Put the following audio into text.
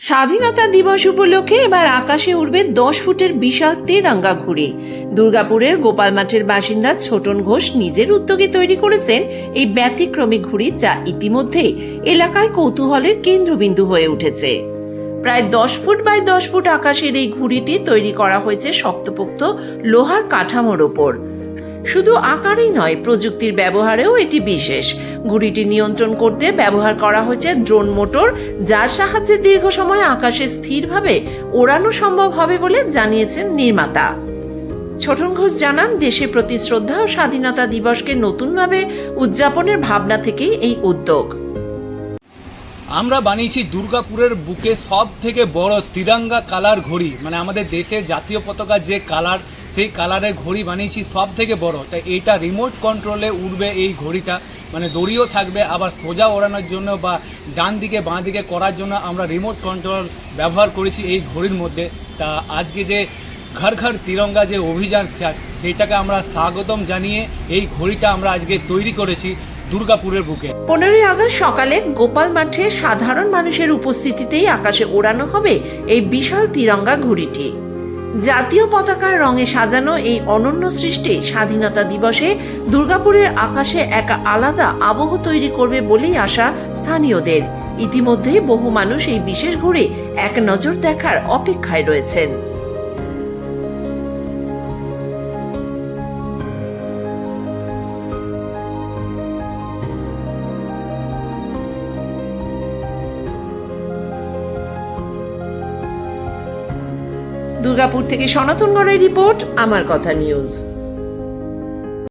স্বাধীনতা দিবস উপলক্ষে এবার আকাশে উড়বে 10 ফুটের বিশাল তেরঙ্গা ঘুড়ি। দুর্গাপুরের গোপাল মাঠের বাসিন্দা ছোটন ঘোষ নিজের উদ্যোগে তৈরি করেছেন এই ব্যতিক্রমী ঘুড়ি, যা ইতিমধ্যে এলাকায় কৌতূহলের কেন্দ্রবিন্দু হয়ে উঠেছে। প্রায় 10 ফুট বাই 10 ফুট আকাশের এই ঘুড়িটি তৈরি করা হয়েছে শক্তপোক্ত লোহার কাঠামোর ওপর। শুধু আকারেই নয়, প্রযুক্তির ব্যবহারেও এটি বিশেষ। ঘুড়িটি নিয়ন্ত্রণ করতে ব্যবহার করা হয়েছে ড্রোন মোটর, যার সাহায্যে দীর্ঘ সময় আকাশে স্থিরভাবে ওড়ানো সম্ভব হবে বলে জানিয়েছেন নির্মাতা। ছোটন ঘোষ জানান, দেশের প্রতি শ্রদ্ধা ও স্বাধীনতা দিবসকে নতুনভাবে উদযাপনের ভাবনা থেকেই এই উদ্যোগ। আমরা বানিয়েছি দুর্গাপুরের বুকে সব থেকে বড় তিরঙ্গা কালার ঘড়ি, মানে আমাদের দেশের জাতীয় পতাকার যে কালার, সেই কালারের ঘড়ি বানিয়েছি সব থেকে বড়। তাই এইটা রিমোট কন্ট্রোলে উঠবে এই ঘড়িটা, মানে দড়িও থাকবে, আবার সোজা ওড়ানোর জন্য বা ডান দিকে বাঁ দিকে করার জন্য আমরা রিমোট কন্ট্রোল ব্যবহার করেছি এই ঘড়ির মধ্যে। তা আজকে যে ঘর ঘর তিরঙ্গা যে অভিযান, সেইটাকে আমরা স্বাগতম জানিয়ে এই ঘড়িটা আমরা আজকে তৈরি করেছি দুর্গাপুরের বুকে। 15ই আগস্ট সকালে গোপাল মাঠে সাধারণ মানুষের উপস্থিতিতেই আকাশে ওড়ানো হবে এই বিশাল তিরঙ্গা ঘুড়িটি। জাতীয় পতাকার রঙে সাজানো এই অনন্য সৃষ্টি স্বাধীনতা দিবসে দুর্গাপুরের আকাশে এক আলাদা আবহ তৈরি করবে বলেই আশা স্থানীয়দের। ইতিমধ্যেই বহু মানুষ এই বিশেষ ঘুড়ি এক নজর দেখার অপেক্ষায় রয়েছেন। দুর্গাপুর থেকে সনাতন গড়ের রিপোর্ট, আমার কথা নিউজ।